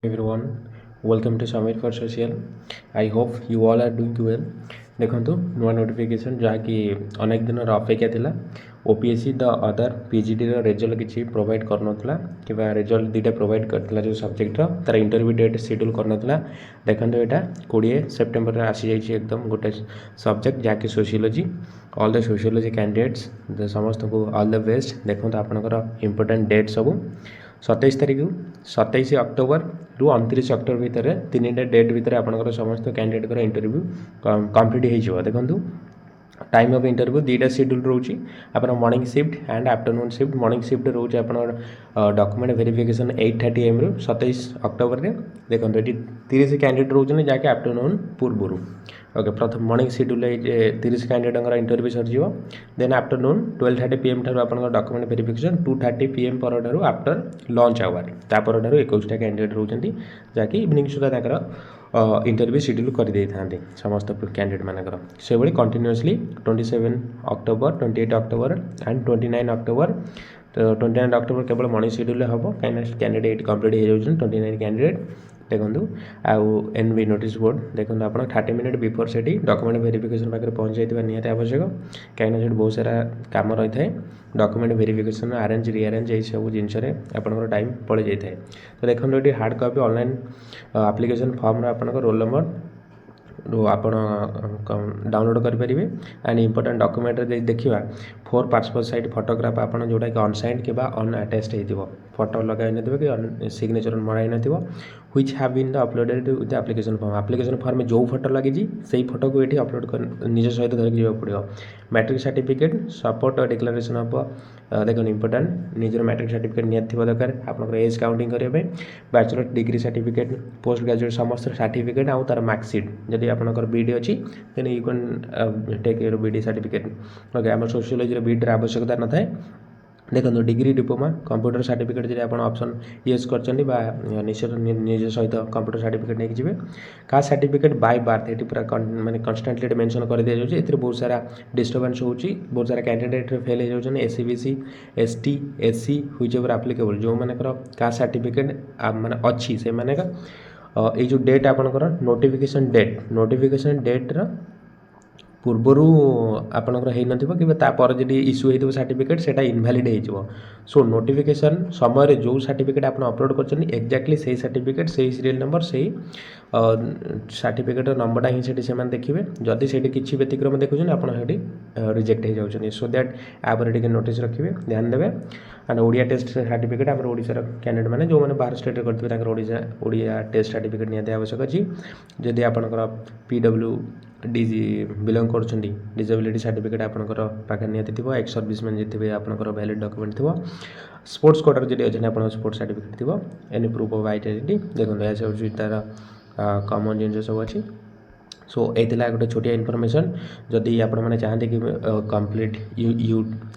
Everyone, welcome to Summit for Social. I hope you all are doing well. देखो नुआ notification जहाँकि अनेक दिन अपेक्षा थिला OPSC the other PGD result किसी प्रोवाइड करनथला कि रेजल्ट दुटा प्रोवाइड करथिला जो सब्जेक्ट तार इंटरव्यू डेट शेड्यूल करनथला देखो यहाँ 20 सेप्टेम्बर में आसी जाइए एकदम गोटे सब्जेक्ट जहाँकि sociology all the sociology candidates समस्त को ऑल द बेस्ट देखो आपंकर इंपोर्टेंट डेट सब 27 तारिख 27 अक्टोबर रु 29 अक्टोबर भितर तीन डेट भितर आपंकर समस्त कैंडिडेट इंटरव्यू कंप्लीट हो देखो टाइम ऑफ इंटरव्यू दुटा शेड्यूल रोचे आप morning shift and afternoon shift morning shift रोचे आप डॉक्यूमेंट वेरिफिकेशन 8:30 AM रु 27 अक्टोबर में देखो ये 30 कैंडिडेट रोचे जहाँकि आफ्टरनून पूर्व ओके प्रथम morning schedule 30 candidate interview sir then afternoon 12:30 PM ठार आप डॉक्यूमेंट वेरिफिकेशन 2:30 PM पर आफ्टर लंच आवर तापर 21 कैंडिडेट रोचे जहाँकि इवनिंग सुधा इंटरव्यू शेड्यूल कर दे था समस्त कैंडिडेट मानकर से भाई continuously 27 October 28 October and 29 October तो 29 अक्टोबर केवल मॉर्निंग शेड्यूल हम कहीं कैंडिडेट कंप्लीट हो 29 कैंडिडेट देखो आउ एनवी नोटिस बोर्ड देखो आप 30 मिनट बिफोर से डॉक्यूमेंट वेरिफिकेशन पाखे पहुँच जाइए निहत आवश्यक कहीं बहुत सारा काम रही है डॉक्यूमेंट वेरिफिकेशन अरेंज रिअरेंज ये सब जिनस आपंकर टाइम पड़ जाए तो देखो ये hard copy online application form आपंकर रोल नंबर आप डाउनलोड करेंगे एंड इंपोर्टेंट डॉक्यूमेंट देखा 4 पासपोर्ट साइज फोटोग्राफ आप जोटा कि अनसाइंड कि अनअटैच्ड हो फोटो लगे कि सिग्नेचर मराई न which have been the uploaded with the application form जो फोटो लगी से फोटो को ये अपलोड कर निज सहित धरिक जावाक पड़ो matric certificate support declaration of देखो इंपोर्टेंट निजर मैट्रिक सर्टिफिकेट निहत दरकार आप एज काउंटिंग करने bachelor degree certificate post graduate समस्त सर्टिफिकेट आउ तार मार्कशीट जदि आपंकर बीडी अच्छी then you can take your BEd certificate okay आम सोशियोलॉजी बीडर आवश्यकता न थाए देखो डिग्री डिप्लोमा कंप्यूटर सर्टिफिकेट जब आप ऑप्शन यूज कर निज सहित कंप्यूटर सर्टिफिकेट नहीं जी कास्ट सर्टिफिकेट बाय बार्थ ये पूरा माने कन्स्टांटली मेंशन कर दिया जाए ए बहुत सारा डिस्टर्बेंस होची बहुत सारा कैंडिडेट फेल हो जाए SC BC ST SC which ever applicable जो मानकर कास्ट सर्टिफिकेट माने अच्छी से माने ये जो डेट आपंकर नोटिफिकेशन डेट पूर्वर आपंकर हो कि जी इश्यू हो सर्टिफिकेट से इनभैलिड हो सो नोटिफिकेशन समय जो सर्टिफिकेट आप अपलोड कर एक्जाक्टली से सर्टिफिकेट से सीरियल नंबर से सर्टिफिकेट नंबरटा ही से देखिए जदि से किसी व्यतिक्रम देखुन आप रिजेक्ट हो जाए सो दैट आप नोटिस रखिए ध्यान देवे एंड ओडिया टेस्ट सर्टिफिकेट आम ओडिशार कैंडिडेट मैंने जो मैंने बाहर स्टेट करते ओडिया टेस्ट सर्टिफिकेट निहत आवश्यक अच्छी जदि आपंकर पीडब्ल्यू डीजी बिलंग कर डिसेबिलिटी सर्टिफिकेट आपंकर पाखे निहत थी एक्स सर्विस मैन जी थे आपंकर वैलिड डॉक्यूमेंट थी स्पोर्ट्स कोटार जी अच्छे आप स्पोर्ट्स सर्टिफिकेट थी एनी प्रूफ ऑफ आइडेंटिटी देखो यह तार कॉमन जिन सब अच्छी सो ये गोटे छोटिया इनफॉरमेशन जदि आप चाहते कि कंप्लीट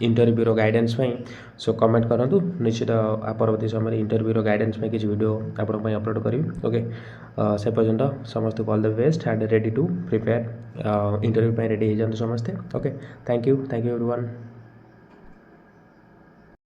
इंटरव्यूर गाइडेंस सो कमेंट करूँ निश्चित परवर्ती समय इंटरव्यूर गाइडेंस किसी वीडियो आपंप अपलोड करी ओके से पर्यंत समस्त all the best and ready to prepare interview ready हो जाते समस्ते ओके थैंक यू एवरीवन।